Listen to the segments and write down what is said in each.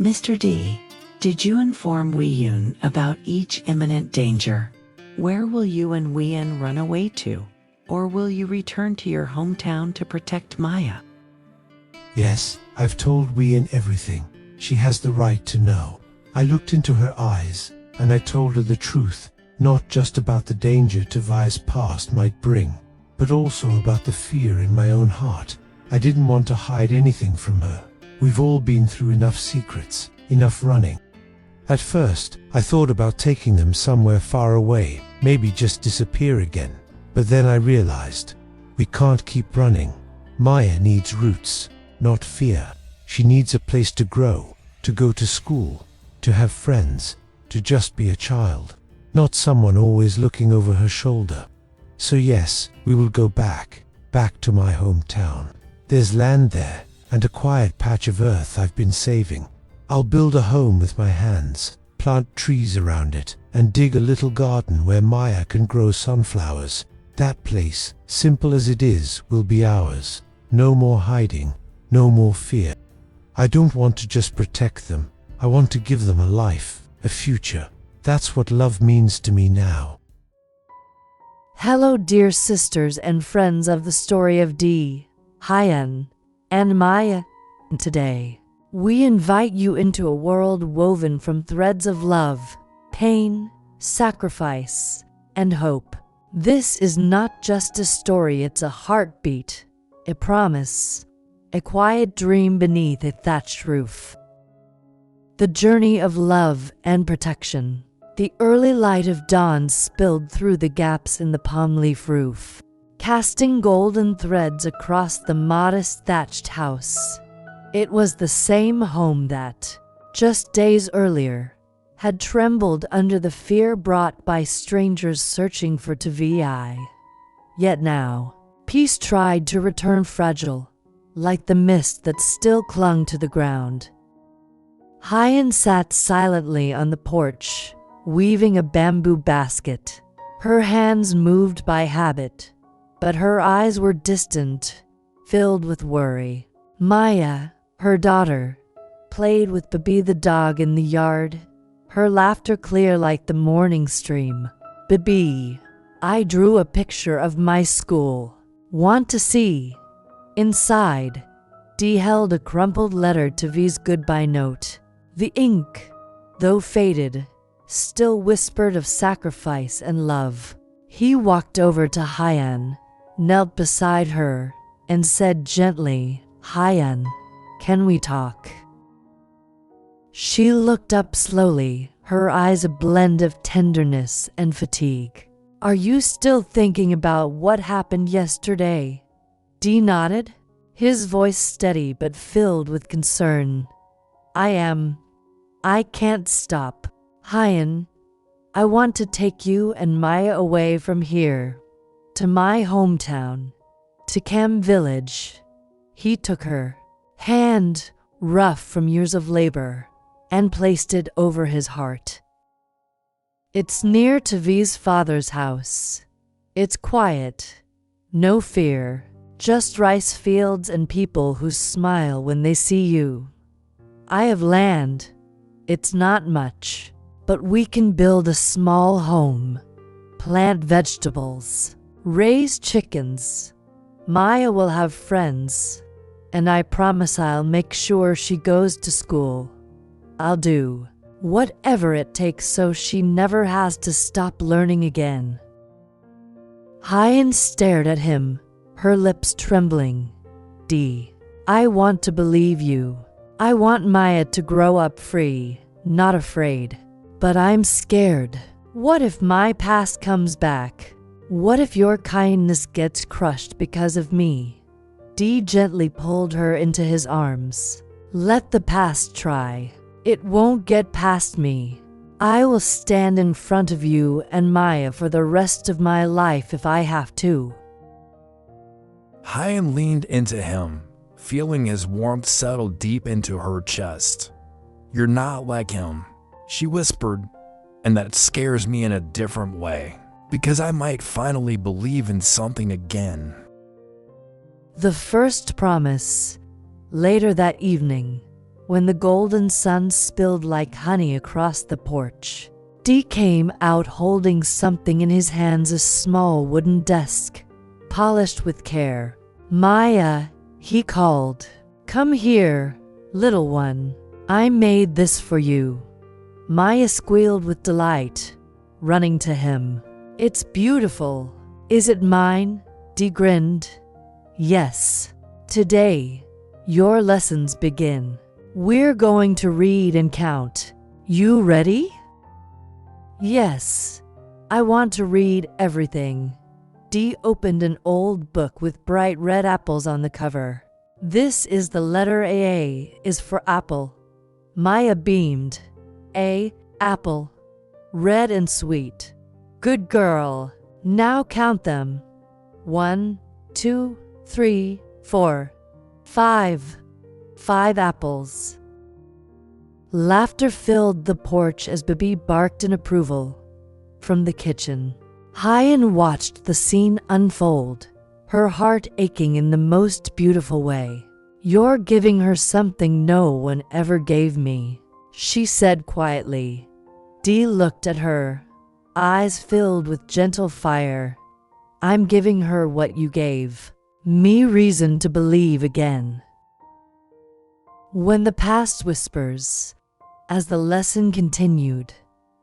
Mr. D, did you inform Huyen about each imminent danger? Where will you and Huyen run away to? Or will you return to your hometown to protect Maya? Yes, I've told Huyen everything. She has the right to know. I looked into her eyes, and I told her the truth, not just about the danger Tavai's past might bring, but also about the fear in my own heart. I didn't want to hide anything from her. We've all been through enough secrets, enough running. At first, I thought about taking them somewhere far away, maybe just disappear again. But then I realized, we can't keep running. Maya needs roots, not fear. She needs a place to grow, to go to school, to have friends, to just be a child, not someone always looking over her shoulder. So yes, we will go back to my hometown. There's land there, and a quiet patch of earth I've been saving. I'll build a home with my hands, plant trees around it, and dig a little garden where Maya can grow sunflowers. That place, simple as it is, will be ours. No more hiding, no more fear. I don't want to just protect them. I want to give them a life, a future. That's what love means to me now. Hello, dear sisters and friends of the story of D, Huyen, and Maya. Today, we invite you into a world woven from threads of love, pain, sacrifice, and hope. This is not just a story, it's a heartbeat, a promise, a quiet dream beneath a thatched roof. The journey of love and protection. The early light of dawn spilled through the gaps in the palm leaf roof, casting golden threads across the modest thatched house. It was the same home that, just days earlier, had trembled under the fear brought by strangers searching for Tavai. Yet now, peace tried to return fragile, like the mist that still clung to the ground. Huyen sat silently on the porch, weaving a bamboo basket. Her hands moved by habit, but her eyes were distant, filled with worry. Maya, her daughter, played with Bibi the dog in the yard, her laughter clear like the morning stream. Bibi, I drew a picture of my school. Want to see? Inside, Dee held a crumpled letter to V's goodbye note. The ink, though faded, still whispered of sacrifice and love. He walked over to Huyen, knelt beside her, and said gently, "Huyen, can we talk?" She looked up slowly, her eyes a blend of tenderness and fatigue. "Are you still thinking about what happened yesterday?" Dee nodded, his voice steady but filled with concern. "I am. I can't stop. Huyen, I want to take you and Maya away from here, to my hometown, to Cam village." He took her hand, rough from years of labor, and placed it over his heart. "It's near to V's father's house. It's quiet, no fear, just rice fields and people who smile when they see you. I have land. It's not much, but we can build a small home, plant vegetables, raise chickens. Maya will have friends, and I promise I'll make sure she goes to school. I'll do whatever it takes so she never has to stop learning again." Huyen stared at him, her lips trembling. "Dee, I want to believe you. I want Maya to grow up free, not afraid. But I'm scared. What if my past comes back? What if your kindness gets crushed because of me?" Dee gently pulled her into his arms. "Let the past try. It won't get past me. I will stand in front of you and Maya for the rest of my life if I have to." Huyen leaned into him, feeling his warmth settle deep into her chest. "You're not like him," she whispered, "and that scares me in a different way, because I might finally believe in something again." The first promise. Later that evening, when the golden sun spilled like honey across the porch. Dee came out holding something in his hands, a small wooden desk, polished with care. "Maya," he called. "Come here, little one. I made this for you." Maya squealed with delight, running to him. "It's beautiful." "Is it mine?" Dee grinned. "Yes. Today, your lessons begin. We're going to read and count. You ready?" "Yes. I want to read everything." Dee opened an old book with bright red apples on the cover. "This is the letter A is for apple." Maya beamed. "A, apple. Red and sweet. Good girl. Now count them. 1, 2, 3, 4, 5. 5 apples." Laughter filled the porch as Bibi barked in approval. From the kitchen, Huyen watched the scene unfold, her heart aching in the most beautiful way. "You're giving her something no one ever gave me," she said quietly. Dee looked at her, eyes filled with gentle fire. "I'm giving her what you gave me, reason to believe again." When the past whispers, as the lesson continued,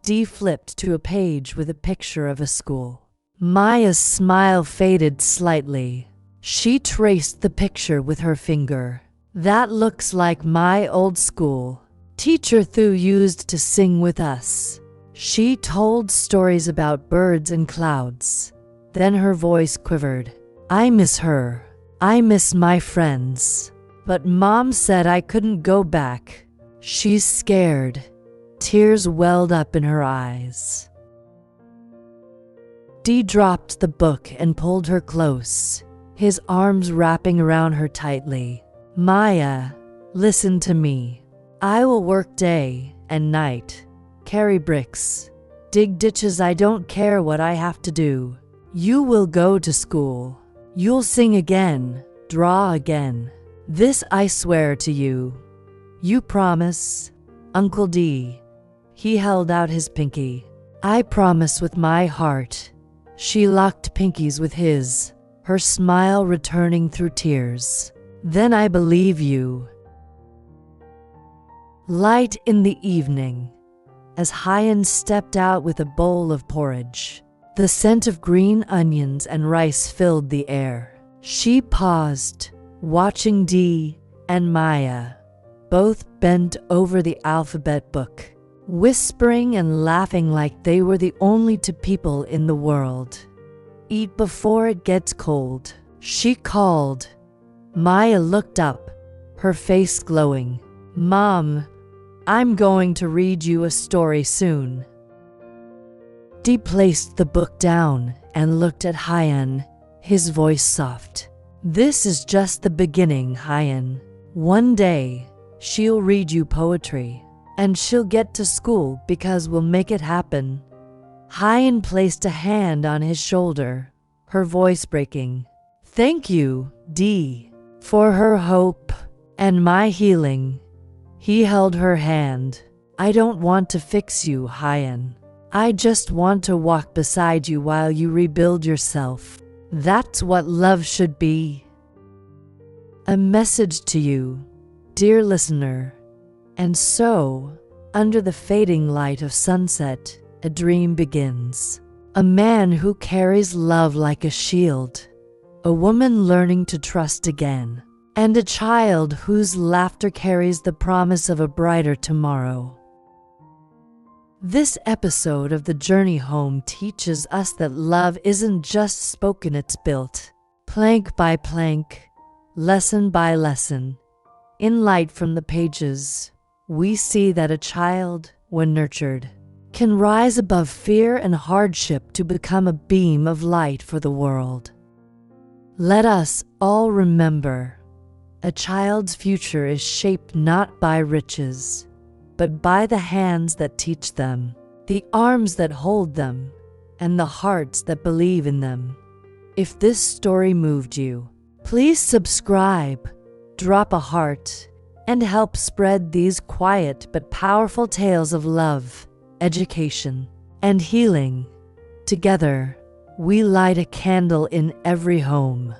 Dee flipped to a page with a picture of a school. Maya's smile faded slightly. She traced the picture with her finger. "That looks like my old school. Teacher Thu used to sing with us. She told stories about birds and clouds." Then her voice quivered. "I miss her. I miss my friends. But Mom said I couldn't go back. She's scared." Tears welled up in her eyes. Dee dropped the book and pulled her close, his arms wrapping around her tightly. "Maya, listen to me. I will work day and night, carry bricks, dig ditches. I don't care what I have to do. You will go to school. You'll sing again, draw again. This I swear to you. You promise, Uncle D?" He held out his pinky. "I promise with my heart." She locked pinkies with his, her smile returning through tears. "Then I believe you." Light in the evening, as Huyen stepped out with a bowl of porridge. The scent of green onions and rice filled the air. She paused, watching Dee and Maya, both bent over the alphabet book, whispering and laughing like they were the only two people in the world. "Eat before it gets cold," she called. Maya looked up, her face glowing. "Mom, I'm going to read you a story soon." Dee placed the book down and looked at Huyen, his voice soft. "This is just the beginning, Huyen. One day, she'll read you poetry, and she'll get to school because we'll make it happen." Huyen placed a hand on his shoulder, her voice breaking. "Thank you, Dee, for her hope and my healing." He held her hand. "I don't want to fix you, Huyen. I just want to walk beside you while you rebuild yourself. That's what love should be." A message to you, dear listener. And so, under the fading light of sunset, a dream begins. A man who carries love like a shield, a woman learning to trust again, and a child whose laughter carries the promise of a brighter tomorrow. This episode of The Journey Home teaches us that love isn't just spoken, it's built, plank by plank, lesson by lesson. In light from the pages, we see that a child, when nurtured, can rise above fear and hardship to become a beam of light for the world. Let us all remember, a child's future is shaped not by riches, but by the hands that teach them, the arms that hold them, and the hearts that believe in them. If this story moved you, please subscribe, drop a heart, and help spread these quiet but powerful tales of love, education, and healing. Together, we light a candle in every home.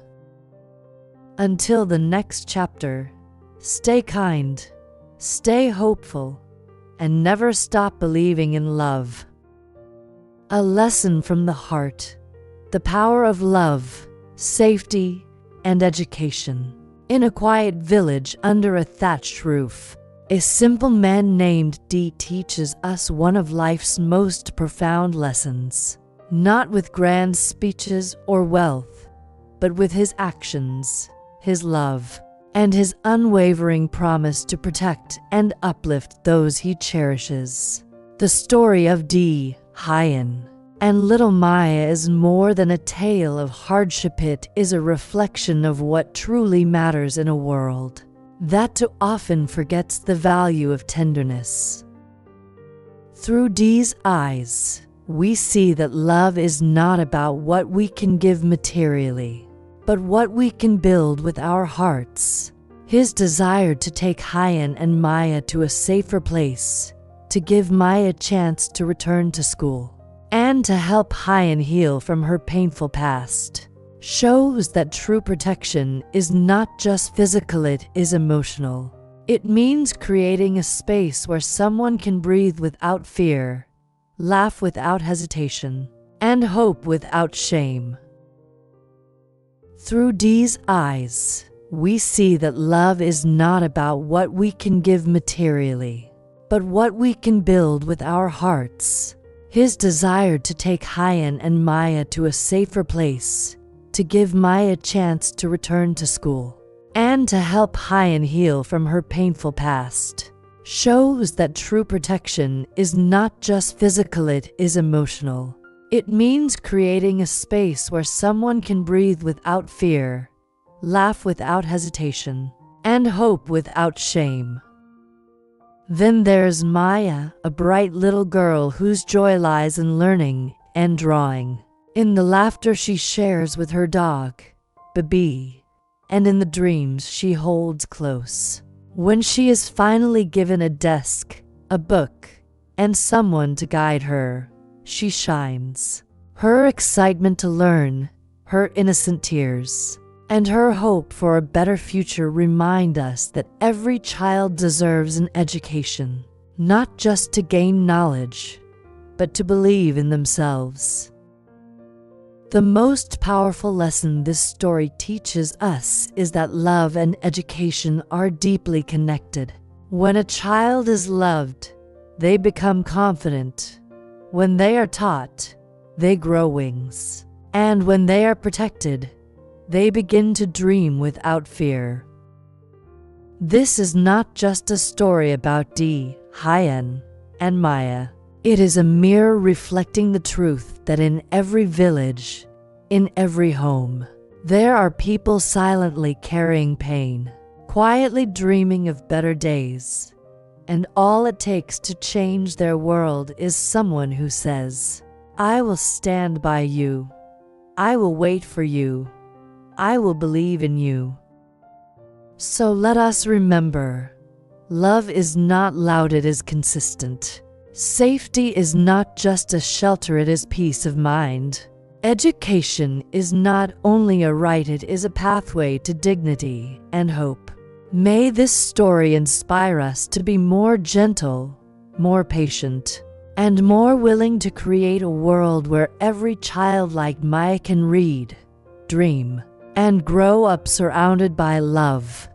Until the next chapter, stay kind, stay hopeful, and never stop believing in love. A lesson from the heart, the power of love, safety, and education. In a quiet village under a thatched roof, a simple man named D teaches us one of life's most profound lessons. Not with grand speeches or wealth, but with his actions, his love, and his unwavering promise to protect and uplift those he cherishes. The story of D, Huyen, and little Maya is more than a tale of hardship. It is a reflection of what truly matters in a world that too often forgets the value of tenderness. Through D's eyes, we see that love is not about what we can give materially, but what we can build with our hearts. His desire to take Huyen and Maya to a safer place, to give Maya a chance to return to school, and to help Huyen heal from her painful past, shows that true protection is not just physical, it is emotional. It means creating a space where someone can breathe without fear, laugh without hesitation, and hope without shame. Through D's eyes, we see that love is not about what we can give materially, but what we can build with our hearts. His desire to take Huyen and Maya to a safer place, to give Maya a chance to return to school, and to help Huyen heal from her painful past, shows that true protection is not just physical, it is emotional. It means creating a space where someone can breathe without fear, laugh without hesitation, and hope without shame. Then there's Maya, a bright little girl whose joy lies in learning and drawing, in the laughter she shares with her dog, Baby, and in the dreams she holds close. When she is finally given a desk, a book, and someone to guide her, she shines. Her excitement to learn, her innocent tears, and her hope for a better future remind us that every child deserves an education, not just to gain knowledge, but to believe in themselves. The most powerful lesson this story teaches us is that love and education are deeply connected. When a child is loved, they become confident. When they are taught, they grow wings. And when they are protected, they begin to dream without fear. This is not just a story about D, Huyen, and Maya. It is a mirror reflecting the truth that in every village, in every home, there are people silently carrying pain, quietly dreaming of better days. And all it takes to change their world is someone who says, "I will stand by you. I will wait for you. I will believe in you." So let us remember, love is not loud, it is consistent. Safety is not just a shelter, it is peace of mind. Education is not only a right, it is a pathway to dignity and hope. May this story inspire us to be more gentle, more patient, and more willing to create a world where every child like Maya can read, dream, and grow up surrounded by love.